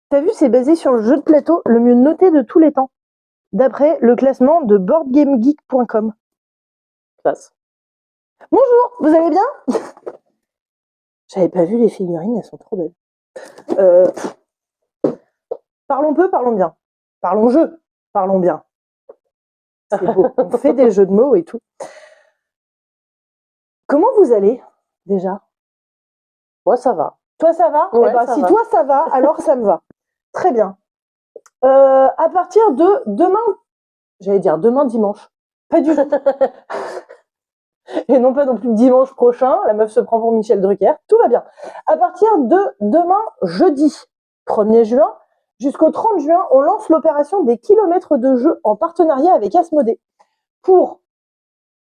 T'as vu, c'est basé sur le jeu de plateau le mieux noté de tous les temps, d'après le classement de boardgamegeek.com. Classe. Bonjour, vous allez bien? J'avais pas vu les figurines, elles sont trop belles. Parlons peu, parlons bien. Parlons jeu, parlons bien. C'est beau, on fait des jeux de mots et tout. Comment vous allez, déjà? Moi, ça va. Toi, ça va? Ouais, eh ben, ça si va. toi, ça va, alors ça me va. Très bien. À partir de demain, j'allais dire demain dimanche. Pas du tout. Et non pas non plus dimanche prochain, la meuf se prend pour Michel Drucker, tout va bien. À partir de demain, jeudi 1er juin, jusqu'au 30 juin, on lance l'opération des kilomètres de jeu en partenariat avec Asmodée. Pour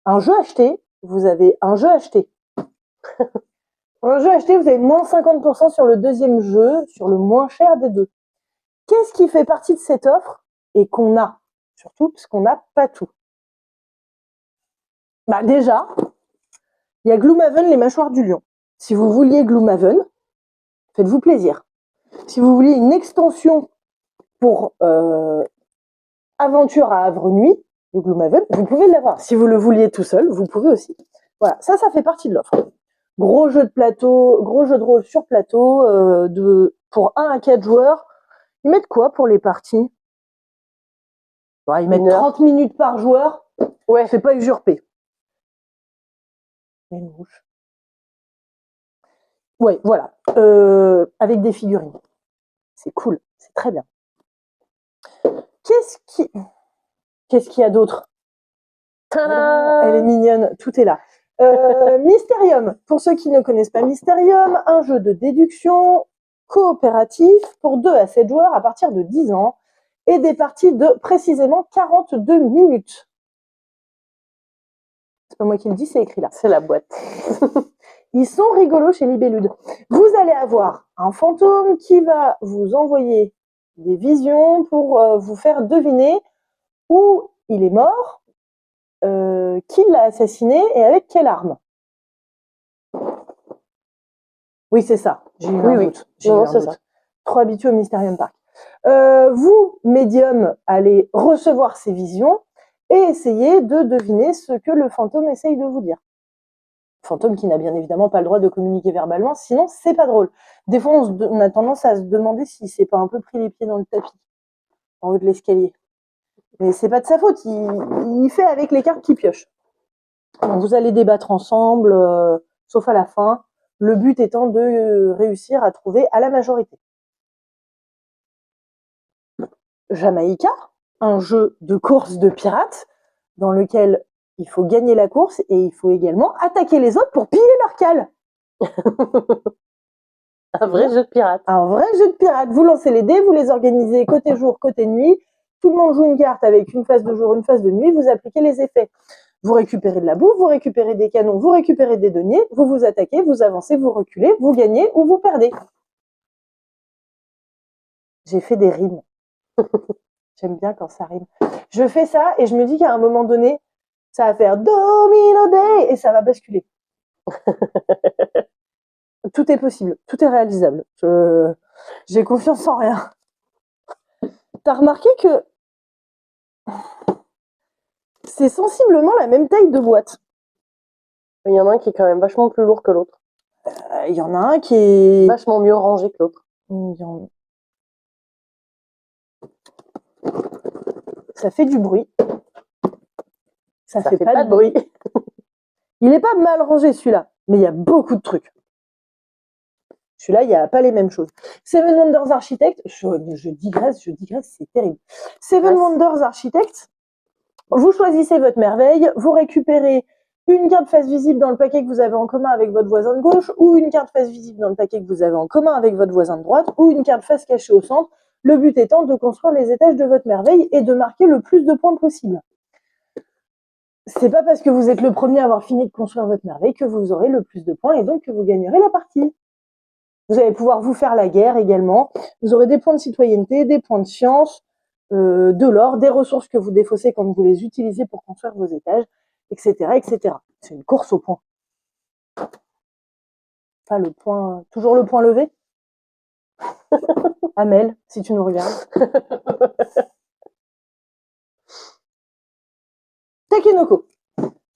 un jeu acheté, vous avez un jeu acheté. Pour un jeu acheté, vous avez moins 50% sur le deuxième jeu, sur le moins cher des deux. Qu'est-ce qui fait partie de cette offre et qu'on a? Surtout parce qu'on n'a pas tout. Bah déjà, il y a Gloomhaven, les mâchoires du lion. Si vous vouliez Gloomhaven, faites-vous plaisir. Si vous vouliez une extension pour Aventure à Havre Nuit de Gloomhaven, vous pouvez l'avoir. Si vous le vouliez tout seul, vous pouvez aussi. Voilà, ça fait partie de l'offre. Gros jeu de plateau, gros jeu de rôle sur plateau, pour 1 à 4 joueurs. Ils mettent quoi pour les parties? Ouais, ils mettent 30 minutes par joueur. Ouais. C'est pas usurpé. Il y a une mouche. Ouais, voilà. Avec des figurines. C'est cool, c'est très bien. Qu'est-ce qu'il y a d'autre? Elle est mignonne, tout est là. Mysterium, pour ceux qui ne connaissent pas Mysterium, un jeu de déduction coopératif pour 2 à 7 joueurs à partir de 10 ans et des parties de précisément 42 minutes. C'est pas moi qui le dis, c'est écrit là. C'est la boîte. Ils sont rigolos chez Libellude. Vous allez avoir un fantôme qui va vous envoyer des visions pour vous faire deviner où il est mort, qui l'a assassiné et avec quelle arme. Oui, c'est ça. J'ai eu un doute. Non, c'est ça. Trop habitué au Mysterium Park. Vous, médium, allez recevoir ces visions et essayer de deviner ce que le fantôme essaye de vous dire. Fantôme qui n'a bien évidemment pas le droit de communiquer verbalement, sinon c'est pas drôle. Des fois, on a tendance à se demander si c'est pas un peu pris les pieds dans le tapis, en haut de l'escalier. Mais c'est pas de sa faute, il fait avec les cartes qu'il pioche. Donc vous allez débattre ensemble, sauf à la fin, le but étant de réussir à trouver à la majorité. Jamaïca, un jeu de course de pirates, dans lequel il faut gagner la course et il faut également attaquer les autres pour piller leur cale. Un vrai jeu de pirate. Un vrai jeu de pirate. Vous lancez les dés, vous les organisez côté jour, côté nuit. Tout le monde joue une carte avec une phase de jour, une phase de nuit. Vous appliquez les effets. Vous récupérez de la bouffe, vous récupérez des canons, vous récupérez des deniers. Vous vous attaquez, vous avancez, vous reculez, vous gagnez ou vous perdez. J'ai fait des rimes. J'aime bien quand ça rime. Je fais ça et je me dis qu'à un moment donné, ça va faire Domino Day et ça va basculer. Tout est possible, tout est réalisable. J'ai confiance en rien. T'as remarqué que c'est sensiblement la même taille de boîte. Il y en a un qui est quand même vachement plus lourd que l'autre. Il y en a un qui est vachement mieux rangé que l'autre. Ça fait du bruit. Ça fait pas de bruit. Il est pas mal rangé celui-là, mais il y a beaucoup de trucs. Celui-là, il n'y a pas les mêmes choses. Seven Wonders Architect, je digresse, c'est terrible. Seven Wonders Architect, vous choisissez votre merveille, vous récupérez une carte face visible dans le paquet que vous avez en commun avec votre voisin de gauche, ou une carte face visible dans le paquet que vous avez en commun avec votre voisin de droite, ou une carte face cachée au centre. Le but étant de construire les étages de votre merveille et de marquer le plus de points possible. C'est pas parce que vous êtes le premier à avoir fini de construire votre merveille que vous aurez le plus de points et donc que vous gagnerez la partie. Vous allez pouvoir vous faire la guerre également. Vous aurez des points de citoyenneté, des points de science, de l'or, des ressources que vous défaussez quand vous les utilisez pour construire vos étages, etc., etc. C'est une course au point. Pas le point, toujours le point levé. Amel, si tu nous regardes. Takenoko.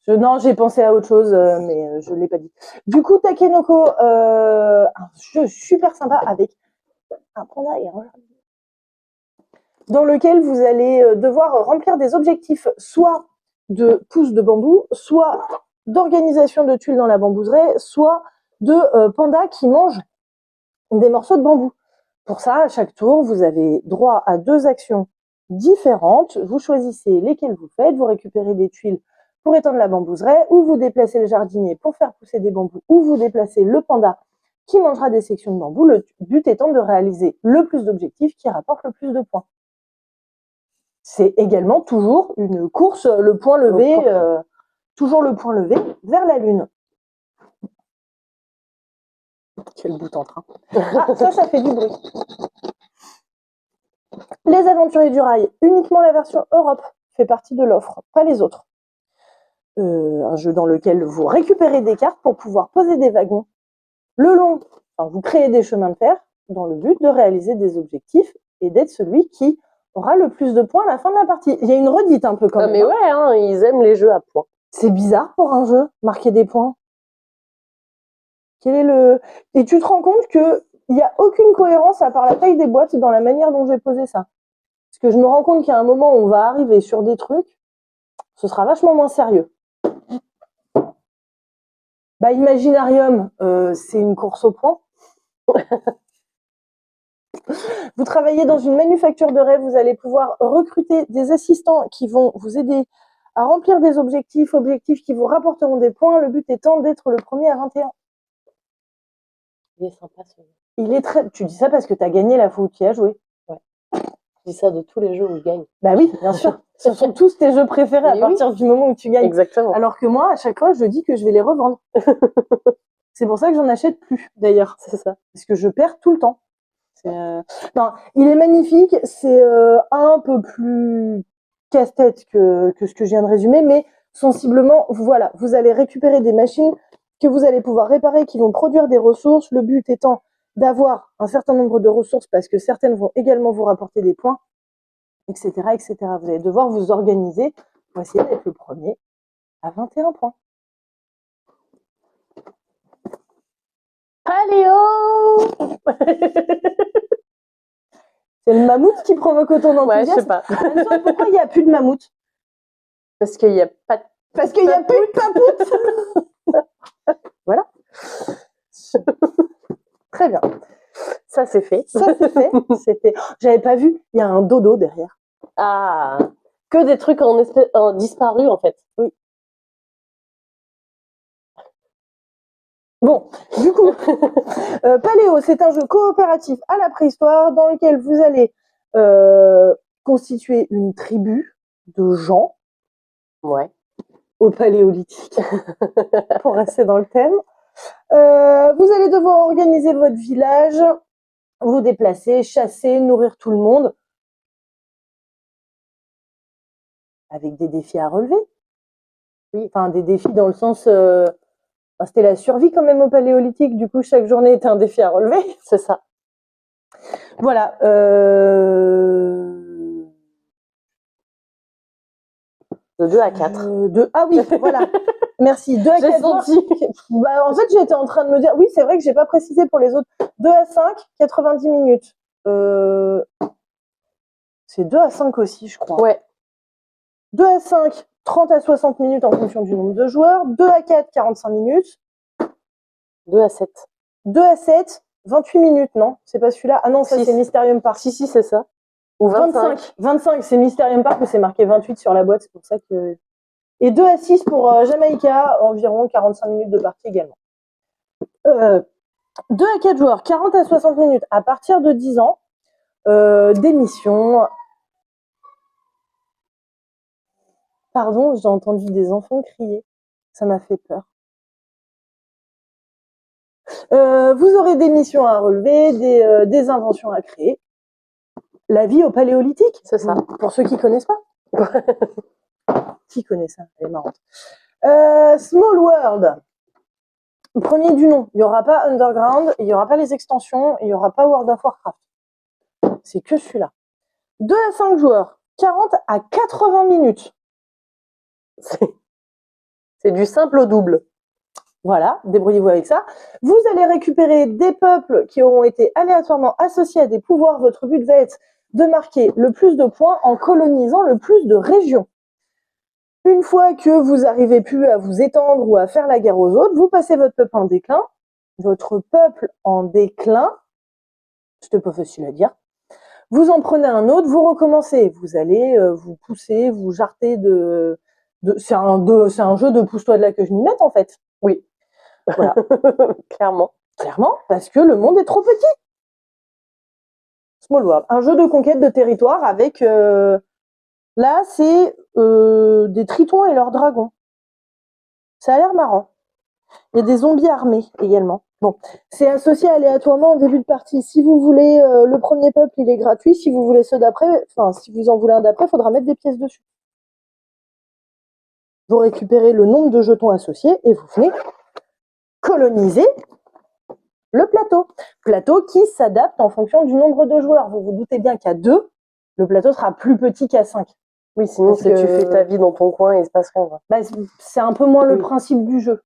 Non, j'ai pensé à autre chose, mais je ne l'ai pas dit. Du coup, Takenoko, un jeu super sympa avec un panda et un jardin, dans lequel vous allez devoir remplir des objectifs, soit de pousses de bambou, soit d'organisation de tuiles dans la bambouseraie, soit de pandas qui mangent des morceaux de bambou. Pour ça, à chaque tour, vous avez droit à 2 actions différentes. Vous choisissez lesquelles vous faites. Vous récupérez des tuiles pour étendre la bambouseraie, ou vous déplacez le jardinier pour faire pousser des bambous, ou vous déplacez le panda qui mangera des sections de bambou. Le but étant de réaliser le plus d'objectifs qui rapportent le plus de points. C'est également toujours une course, le point levé, toujours le point levé vers la lune. Quel bout en train. Ah, ça fait du bruit. Les Aventuriers du Rail, uniquement la version Europe fait partie de l'offre, pas les autres. Un jeu dans lequel vous récupérez des cartes pour pouvoir poser des wagons le long. Enfin, vous créez des chemins de fer dans le but de réaliser des objectifs et d'être celui qui aura le plus de points à la fin de la partie. Il y a une redite un peu quand même. Mais ouais, hein, ils aiment les jeux à points. C'est bizarre pour un jeu, marquer des points. Quel est le... Et tu te rends compte qu'il n'y a aucune cohérence à part la taille des boîtes dans la manière dont j'ai posé ça. Parce que je me rends compte qu'à un moment, on va arriver sur des trucs, ce sera vachement moins sérieux. Bah, Imaginarium, c'est une course au point. Vous travaillez dans une manufacture de rêve, vous allez pouvoir recruter des assistants qui vont vous aider à remplir des objectifs qui vous rapporteront des points. Le but étant d'être le premier à 21. Il est sympa ce jeu. Il est très... Tu dis ça parce que tu as gagné la fois où tu y as joué. Ouais. Je dis ça de tous les jeux où je gagne. Bah oui, bien sûr. Ce sont tous tes jeux préférés à partir du moment où tu gagnes. Exactement. Alors que moi, à chaque fois, je dis que je vais les revendre. C'est pour ça que j'en achète plus, d'ailleurs. C'est ça. Parce que je perds tout le temps. Non, il est magnifique. C'est un peu plus casse-tête que ce que je viens de résumer, mais sensiblement, voilà, vous allez récupérer des machines que vous allez pouvoir réparer, qui vont produire des ressources. Le but étant d'avoir un certain nombre de ressources parce que certaines vont également vous rapporter des points, etc., etc. Vous allez devoir vous organiser pour essayer d'être le premier à 21 points. Paléo. C'est le mammouth qui provoque autant d'enthousiasme. Ouais, je sais pas. Pourquoi il n'y a plus de mammouth? Parce qu'il n'y a pas de... Parce qu'il n'y a plus de papoute. Voilà. Très bien. Ça, c'est fait. Ça, c'est fait. C'était... J'avais pas vu. Il y a un dodo derrière. Ah, que des trucs en disparus, en fait. Oui. Bon, du coup, Paléo, c'est un jeu coopératif à la préhistoire dans lequel vous allez constituer une tribu de gens. Ouais. Au paléolithique, pour rester dans le thème. Vous allez devoir organiser votre village, vous déplacer, chasser, nourrir tout le monde, avec des défis à relever. Oui, enfin des défis dans le sens, c'était la survie quand même au paléolithique, du coup chaque journée était un défi à relever. C'est ça. Voilà. De 2 à 4. Ah oui, voilà. Merci. 2 à 4 joueurs. Bah, en fait, j'étais en train de me dire, oui, c'est vrai que j'ai pas précisé pour les autres. 2 à 5, 90 minutes. C'est 2 à 5 aussi, je crois. Ouais. 2 à 5, 30 à 60 minutes en fonction du nombre de joueurs. 2 à 4, 45 minutes. 2 à 7. 2 à 7, 28 minutes, non? C'est pas celui-là? Ah non, ça c'est Mysterium Park. Si, c'est ça. Ou 25. 25, c'est Mysterium Park, mais c'est marqué 28 sur la boîte, c'est pour ça que... Et 2 à 6 pour Jamaïca, environ 45 minutes de partie également. 2 à 4 joueurs, 40 à 60 minutes à partir de 10 ans. Des missions. Pardon, j'ai entendu des enfants crier. Ça m'a fait peur. Vous aurez des missions à relever, des inventions à créer. La vie au paléolithique, c'est ça. Pour ceux qui connaissent pas. Qui connaît ça? Elle est marrante. Small World. Premier du nom. Il n'y aura pas Underground, il n'y aura pas les extensions, il n'y aura pas World of Warcraft. C'est que celui-là. 2 à 5 joueurs, 40 à 80 minutes. C'est du simple au double. Voilà, débrouillez-vous avec ça. Vous allez récupérer des peuples qui auront été aléatoirement associés à des pouvoirs. Votre but va être de marquer le plus de points en colonisant le plus de régions. Une fois que vous arrivez plus à vous étendre ou à faire la guerre aux autres, vous passez votre peuple en déclin. Votre peuple en déclin, c'était pas facile à dire. Vous en prenez un autre, vous recommencez. Vous allez vous pousser, vous jarter c'est un jeu de pousse-toi de là que je m'y mette en fait. Oui. Voilà. Clairement. Clairement, parce que le monde est trop petit. Small World. Un jeu de conquête de territoire avec... là, c'est des tritons et leurs dragons. Ça a l'air marrant. Il y a des zombies armés également. Bon, c'est associé aléatoirement au début de partie. Si vous voulez le premier peuple, il est gratuit. Si vous voulez ceux d'après, enfin, si vous en voulez un d'après, il faudra mettre des pièces dessus. Vous récupérez le nombre de jetons associés et vous venez coloniser le plateau. Plateau qui s'adapte en fonction du nombre de joueurs. Vous vous doutez bien qu'à 2, le plateau sera plus petit qu'à 5. Oui, sinon tu fais ta vie dans ton coin et il se passe rien. Bah, c'est un peu moins le principe du jeu.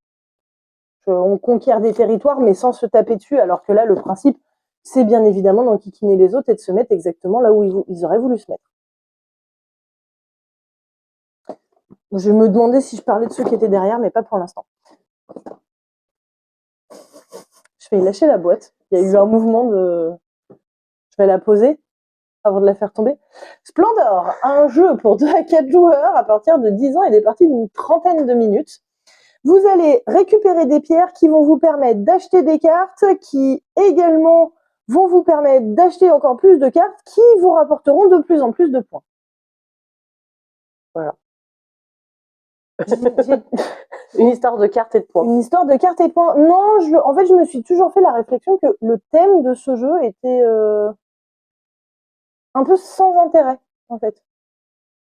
On conquiert des territoires mais sans se taper dessus, alors que là, le principe, c'est bien évidemment d'enquiquiner les autres et de se mettre exactement là où ils auraient voulu se mettre. Je me demandais si je parlais de ceux qui étaient derrière, mais pas pour l'instant. Je vais lâcher la boîte. Il y a eu un mouvement de... Je vais la poser avant de la faire tomber. Splendor, un jeu pour 2 à 4 joueurs à partir de 10 ans et des parties d'une trentaine de minutes. Vous allez récupérer des pierres qui vont vous permettre d'acheter des cartes, qui également vont vous permettre d'acheter encore plus de cartes, qui vous rapporteront de plus en plus de points. Voilà. Une histoire de cartes et de points. Une histoire de cartes et de points. Non, en fait, je me suis toujours fait la réflexion que le thème de ce jeu était un peu sans intérêt, en fait.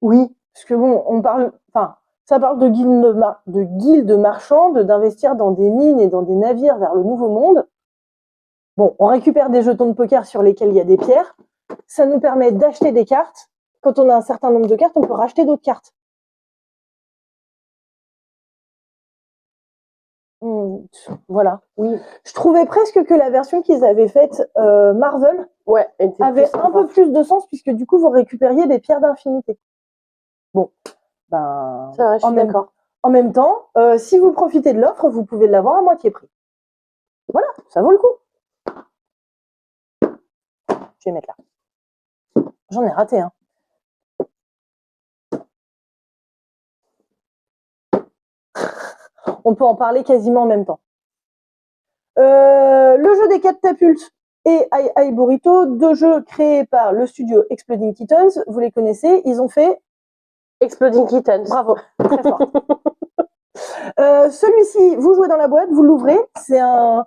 Oui, parce que bon, on parle... Enfin, ça parle de guildes marchandes, d'investir dans des mines et dans des navires vers le nouveau monde. Bon, on récupère des jetons de poker sur lesquels il y a des pierres. Ça nous permet d'acheter des cartes. Quand on a un certain nombre de cartes, on peut racheter d'autres cartes. Voilà, oui. Je trouvais presque que la version qu'ils avaient faite Marvel avait un peu plus de sens, puisque du coup, vous récupériez des pierres d'infinité. Bon, ben, c'est vrai, je suis d'accord. En même temps, si vous profitez de l'offre, vous pouvez l'avoir à moitié prix. Voilà, ça vaut le coup. Je vais mettre là. J'en ai raté, hein. On peut en parler quasiment en même temps. Le jeu des 4 tapultes et Ai Burrito, 2 jeux créés par le studio Exploding Kittens. Vous les connaissez, ils ont fait Exploding Kittens. Bravo, très fort. Celui-ci, vous jouez dans la boîte, vous l'ouvrez, c'est un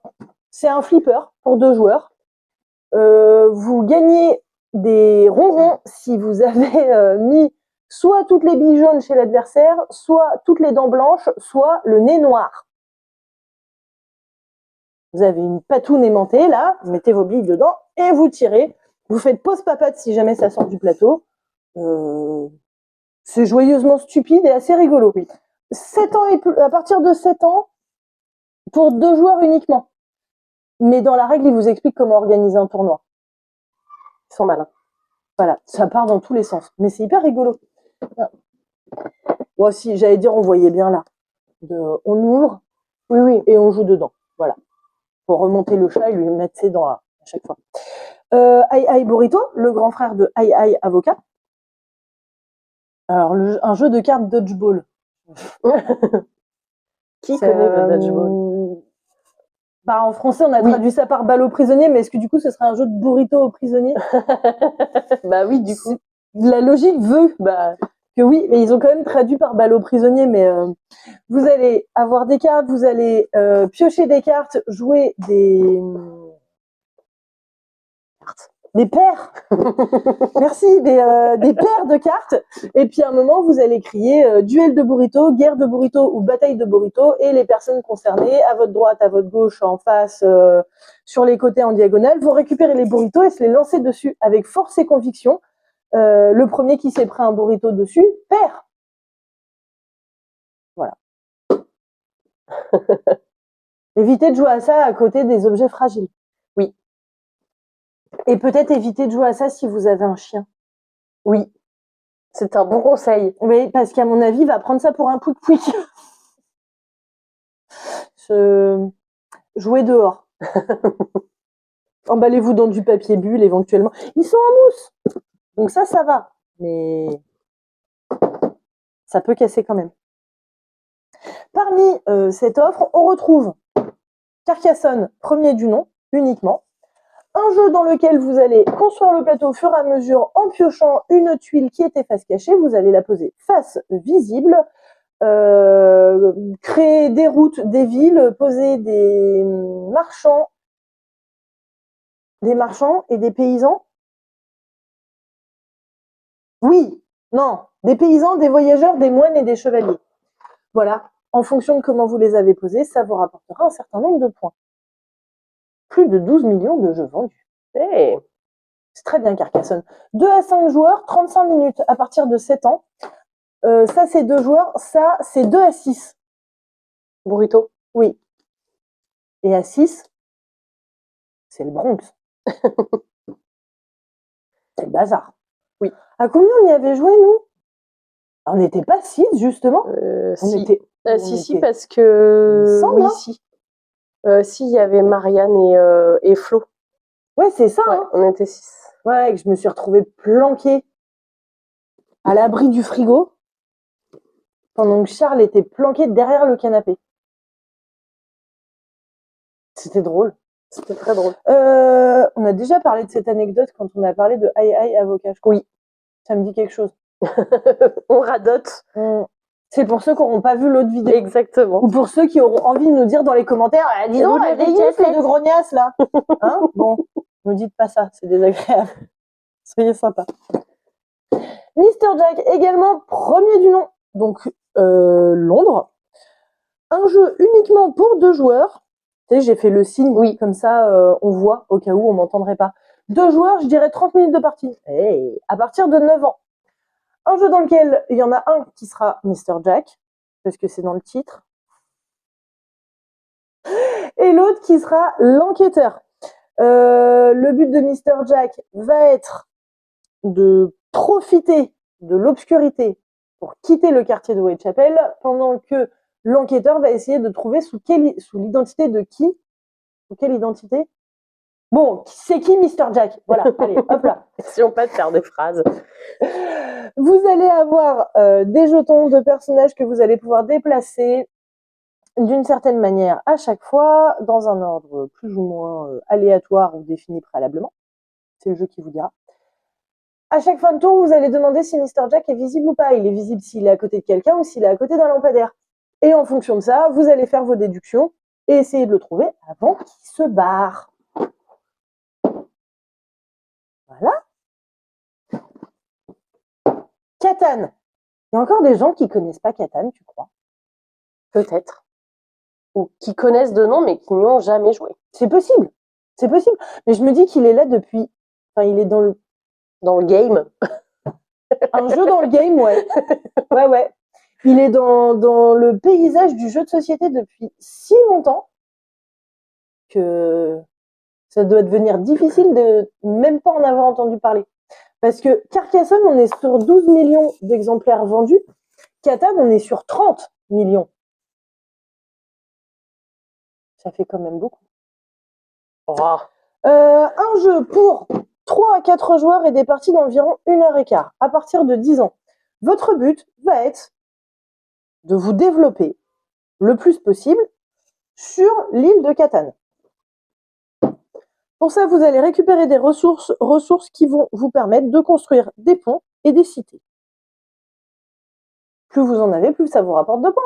flipper pour 2 joueurs. Vous gagnez des ronrons si vous avez mis soit toutes les billes jaunes chez l'adversaire, soit toutes les dents blanches, soit le nez noir. Vous avez une patoune aimantée, là, vous mettez vos billes dedans et vous tirez. Vous faites pause papate si jamais ça sort du plateau. C'est joyeusement stupide et assez rigolo. Oui. 7 ans et plus, à partir de 7 ans, pour 2 joueurs uniquement. Mais dans la règle, ils vous expliquent comment organiser un tournoi. Ils sont malins. Voilà, ça part dans tous les sens. Mais c'est hyper rigolo. Moi aussi, j'allais dire, on voyait bien là. On ouvre, oui, et on joue dedans. Voilà. Pour remonter le chat et lui mettre ses dents à chaque fois. Ai Burrito, le grand frère de Ai Avocat. Alors, un jeu de cartes dodgeball. Qui connaît le dodgeball? Bah, en français, on a traduit ça par balle aux prisonniers, mais est-ce que du coup, ce serait un jeu de burrito aux prisonniers? Bah oui, du coup. La logique veut que oui, mais ils ont quand même traduit par balle aux prisonniers, mais vous allez avoir des cartes, vous allez piocher des cartes, jouer des cartes. Des paires. Merci, des paires de cartes. Et puis à un moment, vous allez crier duel de burrito, guerre de burrito ou bataille de burrito. Et les personnes concernées, à votre droite, à votre gauche, en face, sur les côtés, en diagonale, vont récupérer les burritos et se les lancer dessus avec force et conviction. Le premier qui s'est pris un burrito dessus perd. Voilà. Évitez de jouer à ça à côté des objets fragiles. Oui. Et peut-être éviter de jouer à ça si vous avez un chien. Oui. C'est un bon conseil. Oui, parce qu'à mon avis, il va prendre ça pour un pouic-pouic. Jouez dehors. Emballez-vous dans du papier bulle éventuellement. Ils sont en mousse. Donc ça va. Mais ça peut casser quand même. Parmi cette offre, on retrouve Carcassonne, premier du nom, uniquement. Un jeu dans lequel vous allez construire le plateau au fur et à mesure en piochant une tuile qui était face cachée. Vous allez la poser face visible, créer des routes, des villes, poser des marchands et des paysans. Oui, non, des paysans, des voyageurs, des moines et des chevaliers. Voilà, en fonction de comment vous les avez posés, ça vous rapportera un certain nombre de points. Plus de 12 millions de jeux vendus. Hey. C'est très bien Carcassonne. 2 à 5 joueurs, 35 minutes à partir de 7 ans. Ça, c'est 2 joueurs. Ça, c'est 2 à 6. Burrito. Oui. Et à 6, c'est le Bronx. C'est le bazar. Oui. À combien on y avait joué, nous? On n'était pas 6, justement. Si. On Si, était... parce que... Semble, oui, hein. si. Si, il y avait Marianne et Flo. Ouais, c'est ça. Ouais, hein. on était 6. Ouais, que je me suis retrouvée planquée à l'abri du frigo pendant que Charles était planqué derrière le canapé. C'était drôle. C'était très drôle. On a déjà parlé de cette anecdote quand on a parlé de Aïe Avocat. Oui. Ça me dit quelque chose. On radote. C'est pour ceux qui n'auront pas vu l'autre vidéo. Exactement. Ou pour ceux qui auront envie de nous dire dans les commentaires, dis donc, elle est de grognasse là. Hein, bon, ne dites pas ça, c'est désagréable. Soyez sympa. Mr. Jack, également premier du nom. Donc, Londres. Un jeu uniquement pour 2 joueurs. Tu sais, j'ai fait le signe, oui, comme ça, on voit, au cas où on m'entendrait pas. 2 joueurs, je dirais 30 minutes de partie. Hey, à partir de 9 ans. Un jeu dans lequel il y en a un qui sera Mr. Jack, parce que c'est dans le titre. Et l'autre qui sera l'enquêteur. Le but de Mr. Jack va être de profiter de l'obscurité pour quitter le quartier de Whitechapel, pendant que l'enquêteur va essayer de trouver sous l'identité de qui? Sous quelle identité? Bon, c'est qui Mr. Jack? Voilà, allez, hop là. Essayons pas de faire des phrases. Vous allez avoir des jetons de personnages que vous allez pouvoir déplacer d'une certaine manière à chaque fois, dans un ordre plus ou moins aléatoire ou défini préalablement. C'est le jeu qui vous dira. À chaque fin de tour, vous allez demander si Mr. Jack est visible ou pas. Il est visible s'il est à côté de quelqu'un ou s'il est à côté d'un lampadaire. Et en fonction de ça, vous allez faire vos déductions et essayer de le trouver avant qu'il se barre. Voilà. Catan. Il y a encore des gens qui connaissent pas Catan, tu crois? Peut-être. Ou qui connaissent de nom, mais qui n'y ont jamais joué. C'est possible. C'est possible. Mais je me dis qu'il est là depuis... Enfin, il est dans le... Dans le game. Un jeu dans le game, ouais. Ouais. Il est dans le paysage du jeu de société depuis si longtemps que ça doit devenir difficile de même pas en avoir entendu parler. Parce que Carcassonne, on est sur 12 millions d'exemplaires vendus. Catan, on est sur 30 millions. Ça fait quand même beaucoup. Oh. Un jeu pour 3 à 4 joueurs et des parties d'environ 1h15 à partir de 10 ans. Votre but va être de vous développer le plus possible sur l'île de Catan. Pour ça, vous allez récupérer des ressources qui vont vous permettre de construire des ponts et des cités. Plus vous en avez, plus ça vous rapporte de points.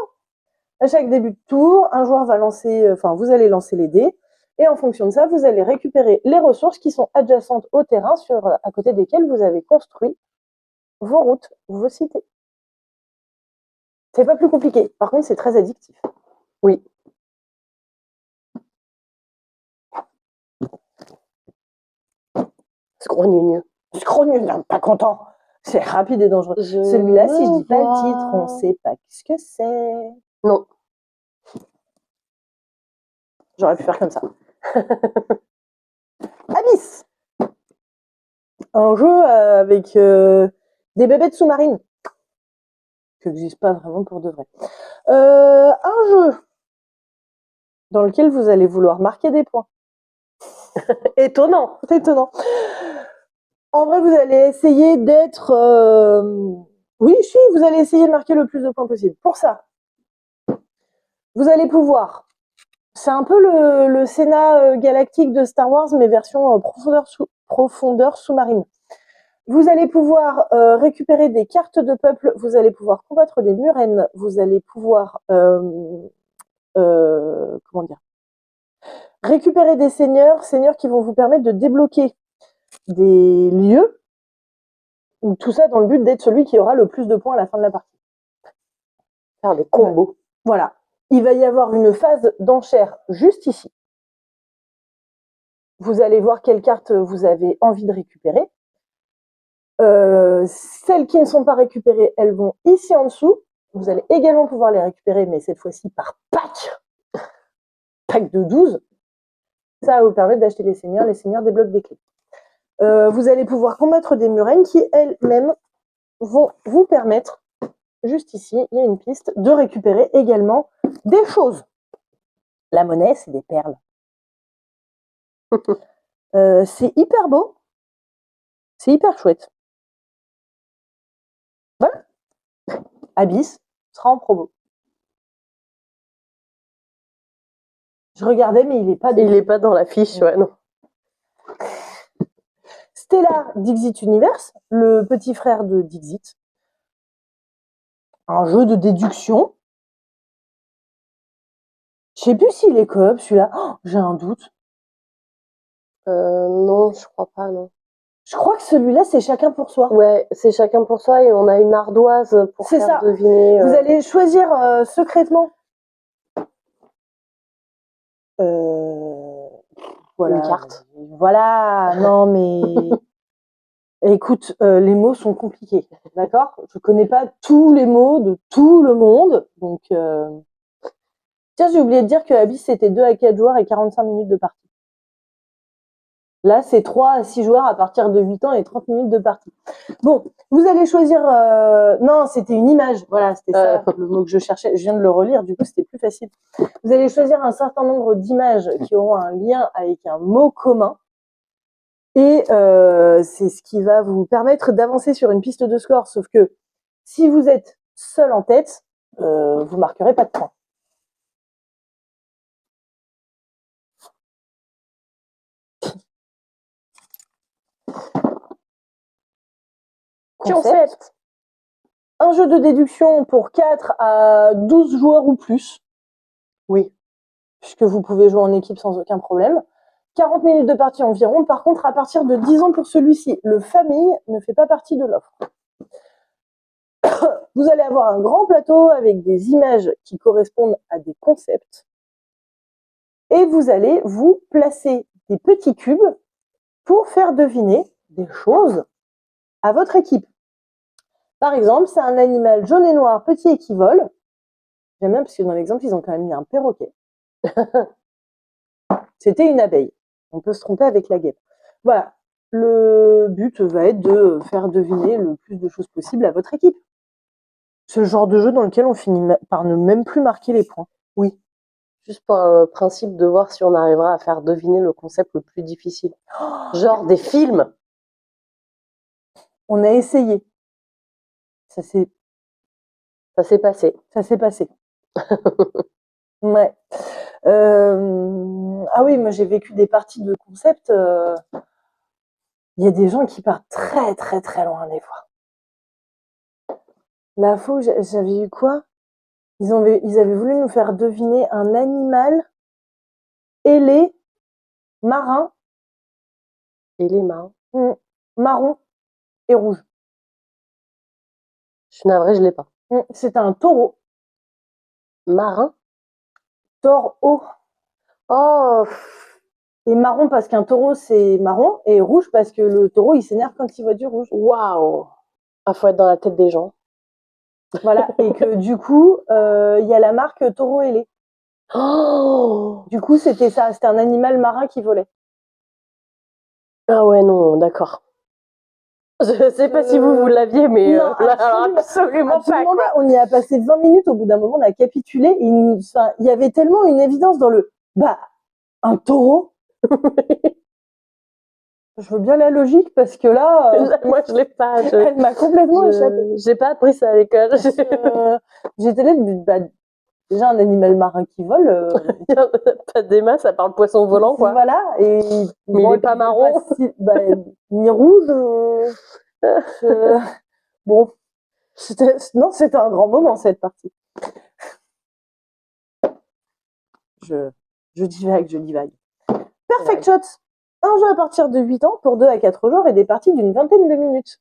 À chaque début de tour, un joueur va lancer, vous allez lancer les dés. Et en fonction de ça, vous allez récupérer les ressources qui sont adjacentes au terrain à côté desquelles vous avez construit vos routes, vos cités. C'est pas plus compliqué. Par contre, c'est très addictif. Oui. Scrogneux. Scrogneux, non, pas content. C'est rapide et dangereux. Celui-là, si je dis pas le titre, on sait pas ce que c'est. Non. J'aurais pu faire comme ça. Abyss. Un jeu avec des bébêtes sous-marines. Qui n'existe pas vraiment pour de vrai. Un jeu dans lequel vous allez vouloir marquer des points. Étonnant. C'est étonnant. En vrai, vous allez essayer d'être... Oui, vous allez essayer de marquer le plus de points possible. Pour ça, vous allez pouvoir... C'est un peu le Sénat galactique de Star Wars, mais version profondeur sous-marine. Vous allez pouvoir récupérer des cartes de peuple, vous allez pouvoir combattre des murènes, vous allez pouvoir... comment dire, récupérer des seigneurs qui vont vous permettre de débloquer des lieux, tout ça dans le but d'être celui qui aura le plus de points à la fin de la partie. Faire des combos. Voilà. Il va y avoir une phase d'enchère juste ici. Vous allez voir quelles cartes vous avez envie de récupérer. Celles qui ne sont pas récupérées, elles vont ici en dessous. Vous allez également pouvoir les récupérer, mais cette fois-ci par pack. Pack de 12. Ça va vous permettre d'acheter les seigneurs. Les seigneurs débloquent des clés. Vous allez pouvoir combattre des murènes qui, elles-mêmes, vont vous permettre, juste ici, il y a une piste, de récupérer également des choses. La monnaie, c'est des perles. C'est hyper beau. C'est hyper chouette. Voilà. Abyss sera en promo. Je regardais, mais il n'est pas... Il n'est pas dans la fiche, ouais, non. Stellar Dixit Universe, le petit frère de Dixit. Un jeu de déduction. Je sais plus s'il est coop, celui-là. Oh, j'ai un doute. Non, je crois pas, non. Je crois que celui-là, c'est chacun pour soi. Ouais, c'est chacun pour soi et on a une ardoise pour faire ça. deviner. Vous allez choisir secrètement. Voilà. Une carte. Voilà, non mais... Écoute, les mots sont compliqués, d'accord? Je connais pas tous les mots de tout le monde, donc... Tiens, j'ai oublié de dire que Abyss, c'était 2 à 4 joueurs et 45 minutes de partie. Là, c'est 3 à 6 joueurs à partir de 8 ans et 30 minutes de partie. Bon, vous allez choisir... Non, c'était une image. Voilà, c'était ça le mot que je cherchais. Je viens de le relire, du coup, c'était plus facile. Vous allez choisir un certain nombre d'images qui auront un lien avec un mot commun. Et c'est ce qui va vous permettre d'avancer sur une piste de score. Sauf que si vous êtes seul en tête, vous marquerez pas de points. Concept. Un jeu de déduction pour 4 à 12 joueurs ou plus. Oui. Puisque vous pouvez jouer en équipe sans aucun problème. 40 minutes de partie environ. Par contre, à partir de 10 ans pour celui-ci, le famille ne fait pas partie de l'offre. Vous allez avoir un grand plateau avec des images qui correspondent à des concepts. Et vous allez vous placer des petits cubes pour faire deviner des choses à votre équipe. Par exemple, c'est un animal jaune et noir, petit et qui vole. J'aime bien parce que dans l'exemple, ils ont quand même mis un perroquet. C'était une abeille. On peut se tromper avec la guêpe. Voilà. Le but va être de faire deviner le plus de choses possible à votre équipe. C'est le genre de jeu dans lequel on finit par ne même plus marquer les points. Oui. Juste par principe de voir si on arrivera à faire deviner le concept le plus difficile. Genre des films. On a essayé. Ça s'est passé. Ça s'est passé. Ouais. Ah oui, moi j'ai vécu des parties de concept. Il y a des gens qui partent très très très loin des fois. La fois où j'avais eu quoi? Ils avaient voulu nous faire deviner un animal ailé marin, Et les marins. marron et rouge. Je suis navrée, je l'ai pas. C'est un taureau. Marin. Taureau. Oh, Et marron parce qu'un taureau, c'est marron. Et rouge parce que le taureau, il s'énerve quand il voit du rouge. waouh. Ah, faut être dans la tête des gens. Voilà. Et que du coup, il y a la marque Taureau ailé. Oh. Du coup, c'était ça. C'était un animal marin qui volait. Ah ouais, non, d'accord. Je sais pas si vous l'aviez, mais non, absolument pas. Quoi. Pas. On y a passé 20 minutes. Au bout d'un moment, on a capitulé. Il y avait tellement une évidence dans le... Bah, un taureau. Je veux bien la logique parce que là... Moi, je l'ai pas. Elle m'a complètement échappé. J'ai pas appris ça à l'école. J'étais là, bah, déjà un animal marin qui vole. Pas des masses, ça parle poisson volant, quoi. Voilà. Et, mais il est pas marron. Ni rouge. Bon, c'était un grand moment cette partie. Je divague. Perfect Shot, un jeu à partir de 8 ans pour 2 à 4 joueurs et des parties d'une vingtaine de minutes.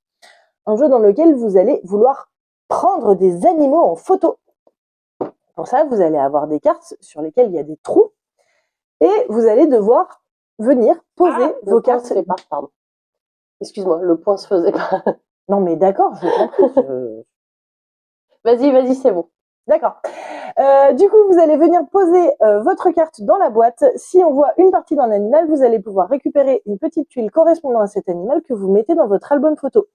Un jeu dans lequel vous allez vouloir prendre des animaux en photo. Pour ça, vous allez avoir des cartes sur lesquelles il y a des trous et vous allez devoir venir poser vos cartes. Pardon. Excuse-moi, le point se faisait pas. Non mais d'accord, je comprends. Vas-y, c'est bon. D'accord. Du coup, vous allez venir poser votre carte dans la boîte. Si on voit une partie d'un animal, vous allez pouvoir récupérer une petite tuile correspondant à cet animal que vous mettez dans votre album photo.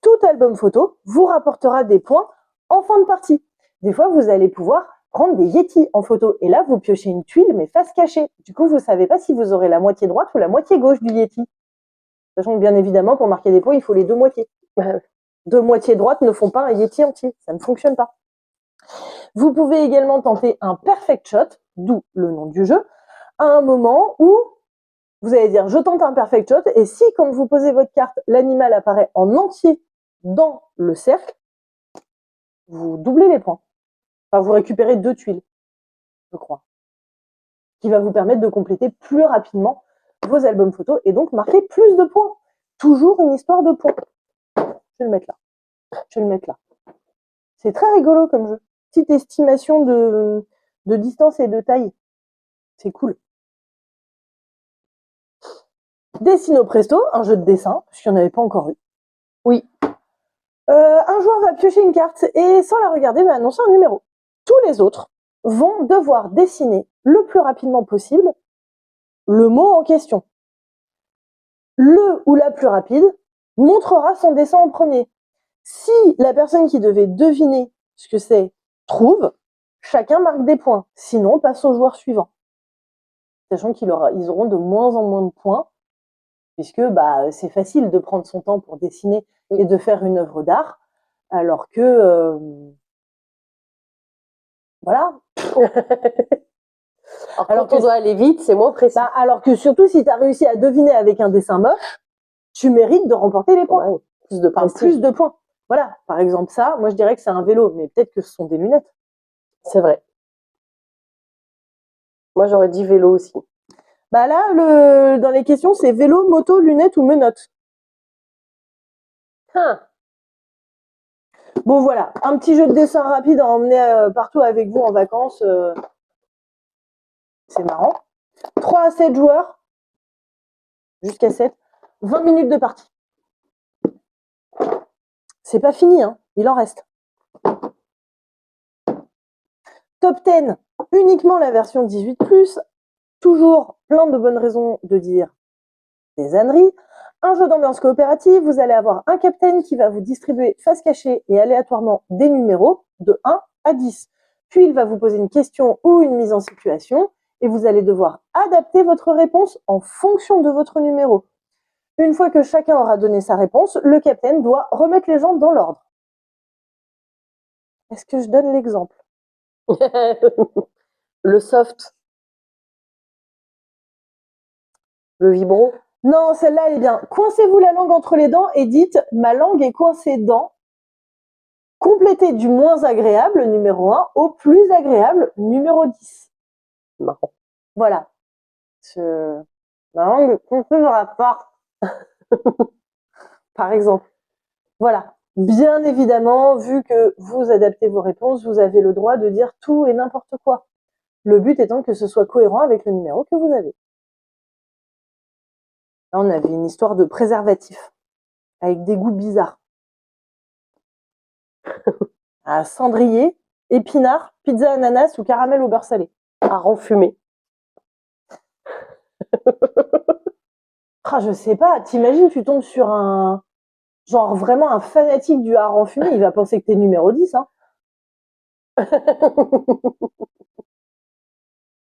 Tout album photo vous rapportera des points en fin de partie. Des fois, vous allez pouvoir prendre des Yétis en photo. Et là, vous piochez une tuile, mais face cachée. Du coup, vous ne savez pas si vous aurez la moitié droite ou la moitié gauche du Yéti. Sachant que, bien évidemment, pour marquer des points, il faut les deux moitiés. Deux moitiés droites ne font pas un Yéti entier. Ça ne fonctionne pas. Vous pouvez également tenter un perfect shot, d'où le nom du jeu, à un moment où vous allez dire je tente un perfect shot et si quand vous posez votre carte, l'animal apparaît en entier dans le cercle, vous doublez les points. Enfin, vous récupérez 2 tuiles, je crois, qui va vous permettre de compléter plus rapidement vos albums photos et donc marquer plus de points. Toujours une histoire de points. Je vais le mettre là. C'est très rigolo comme jeu. Petite estimation de distance et de taille. C'est cool. Dessino Presto, un jeu de dessin, parce qu'il n'y en avait pas encore eu. Oui. Un joueur va piocher une carte et sans la regarder va annoncer un numéro. Tous les autres vont devoir dessiner le plus rapidement possible le mot en question. Le ou la plus rapide montrera son dessin en premier. Si la personne qui devait deviner ce que c'est trouve, chacun marque des points. Sinon, on passe au joueur suivant. Sachant qu'ils auront de moins en moins de points, puisque c'est facile de prendre son temps pour dessiner et de faire une œuvre d'art, alors que voilà. Alors qu'on doit aller vite, c'est moins précis. Alors que surtout, si tu as réussi à deviner avec un dessin moche, tu mérites de remporter les points. Ouais, plus de points. Voilà, par exemple ça, moi je dirais que c'est un vélo, mais peut-être que ce sont des lunettes. C'est vrai. Moi j'aurais dit vélo aussi. Là, dans les questions, c'est vélo, moto, lunettes ou menottes. Bon voilà, un petit jeu de dessin rapide à emmener partout avec vous en vacances. C'est marrant. 3 à 7 joueurs, jusqu'à 7, 20 minutes de partie. C'est pas fini, hein, il en reste. Top 10, uniquement la version 18+, toujours plein de bonnes raisons de dire des âneries. Un jeu d'ambiance coopérative, vous allez avoir un capitaine qui va vous distribuer face cachée et aléatoirement des numéros de 1 à 10. Puis il va vous poser une question ou une mise en situation et vous allez devoir adapter votre réponse en fonction de votre numéro. Une fois que chacun aura donné sa réponse, le capitaine doit remettre les gens dans l'ordre. Est-ce que je donne l'exemple? Le soft. Le vibro. Non, celle-là, elle est bien. Coincez-vous la langue entre les dents et dites « ma langue est coincée dans ». Complétez du moins agréable, numéro 1, au plus agréable, numéro 10. Marrant. Voilà. Non, le contenu de rapport. Par exemple. Voilà. Bien évidemment, vu que vous adaptez vos réponses, vous avez le droit de dire tout et n'importe quoi. Le but étant que ce soit cohérent avec le numéro que vous avez. Là, on avait une histoire de préservatif avec des goûts bizarres. Cendrier, épinard, pizza ananas ou caramel au beurre salé. Hareng fumé. Je sais pas, t'imagines, tu tombes sur un... Genre vraiment un fanatique du hareng fumé, il va penser que t'es numéro 10, hein.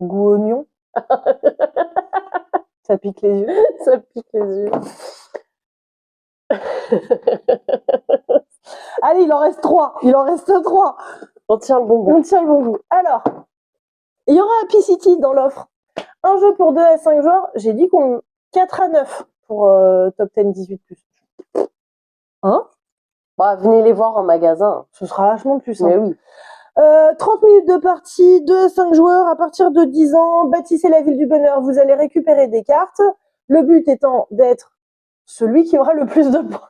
Goût oignon. Ça pique les yeux. Ça pique les yeux. Allez, il en reste 3. Il en reste 3. On tient le bon bout. On tient le bon bout. Alors, il y aura Happy City dans l'offre. Un jeu pour 2 à 5 joueurs. J'ai dit qu'on 4 à 9 pour Top 10 18+. Hein? Bah, venez les voir en magasin. Ce sera vachement plus simple. Mais oui. 30 minutes de partie, 2 à 5 joueurs à partir de 10 ans. Bâtissez la ville du bonheur. Vous allez récupérer des cartes. Le but étant d'être celui qui aura le plus de points.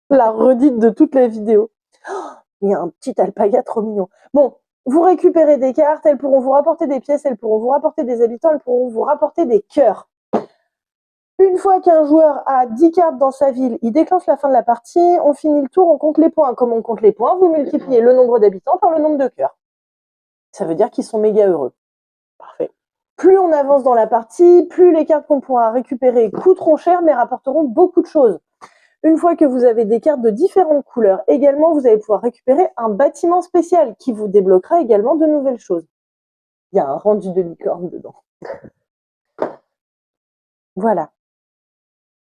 La redite de toutes les vidéos. Il y a un petit alpaga trop mignon. Bon, vous récupérez des cartes, elles pourront vous rapporter des pièces, elles pourront vous rapporter des habitants, elles pourront vous rapporter des cœurs. Une fois qu'un joueur a 10 cartes dans sa ville, il déclenche la fin de la partie, on finit le tour, on compte les points. Comme on compte les points, vous multipliez le nombre d'habitants par le nombre de cœurs. Ça veut dire qu'ils sont méga heureux. Parfait. Plus on avance dans la partie, plus les cartes qu'on pourra récupérer coûteront cher, mais rapporteront beaucoup de choses. Une fois que vous avez des cartes de différentes couleurs, également, vous allez pouvoir récupérer un bâtiment spécial qui vous débloquera également de nouvelles choses. Il y a un rendu de licorne dedans. Voilà.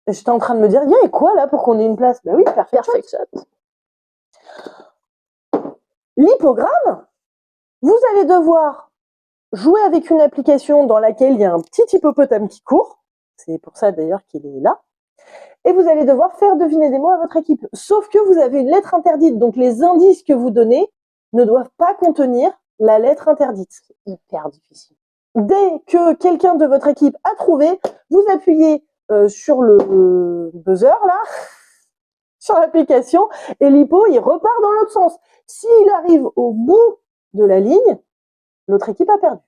J'étais en train de me dire, il y a quoi là pour qu'on ait une place? Bah oui, Perfect Shot. L'hippogramme, vous allez devoir jouer avec une application dans laquelle il y a un petit hippopotame qui court. C'est pour ça d'ailleurs qu'il est là. Et vous allez devoir faire deviner des mots à votre équipe. Sauf que vous avez une lettre interdite, donc les indices que vous donnez ne doivent pas contenir la lettre interdite. C'est hyper difficile. Dès que quelqu'un de votre équipe a trouvé, vous appuyez sur le buzzer, là, sur l'application, et l'hippo, il repart dans l'autre sens. S'il arrive au bout de la ligne, l'autre équipe a perdu.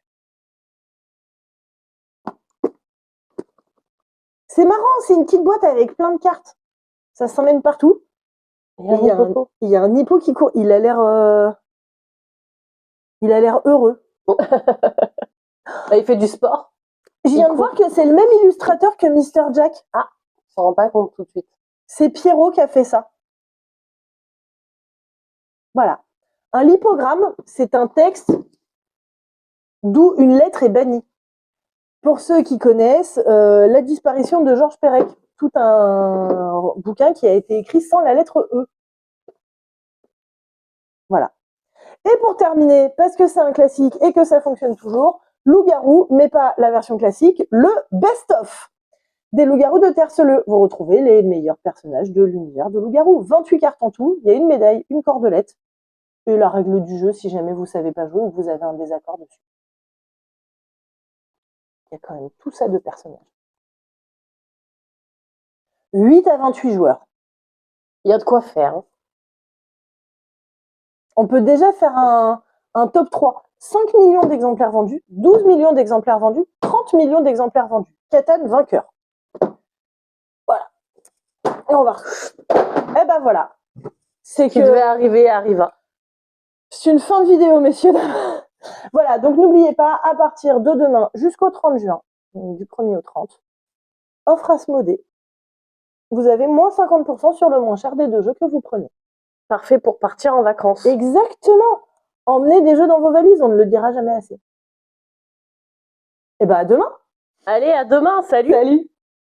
C'est marrant, c'est une petite boîte avec plein de cartes. Ça s'emmène partout. Il y a un hippo qui court. Il a l'air heureux. Il fait du sport. Je viens de voir que c'est le même illustrateur que Mr. Jack. Ah, on s'en rend pas compte tout de suite. C'est Pierrot qui a fait ça. Voilà. Un lipogramme, c'est un texte d'où une lettre est bannie. Pour ceux qui connaissent, la disparition de Georges Perec, tout un bouquin qui a été écrit sans la lettre E. Voilà. Et pour terminer, parce que c'est un classique et que ça fonctionne toujours, Loup-garou, mais pas la version classique, le best-of des loups-garous de Terceleux. Vous retrouvez les meilleurs personnages de l'univers de Loup-garou. 28 cartes en tout, il y a une médaille, une cordelette, et la règle du jeu si jamais vous ne savez pas jouer ou que vous avez un désaccord dessus. Il y a quand même tout ça de personnages. 8 à 28 joueurs. Il y a de quoi faire. Hein. On peut déjà faire un top 3. 5 millions d'exemplaires vendus, 12 millions d'exemplaires vendus, 30 millions d'exemplaires vendus. Catan vainqueur. Voilà. Et on va. Eh ben voilà. C'est que devait arriver, arriva. C'est une fin de vidéo, messieurs. Voilà, donc n'oubliez pas, à partir de demain jusqu'au 30 juin, du 1er au 30, offre Asmodée. Vous avez moins 50% sur le moins cher des deux jeux que vous prenez. Parfait pour partir en vacances. Exactement. Emmenez des jeux dans vos valises, on ne le dira jamais assez. Et ben à demain. Allez, à demain, salut. Salut.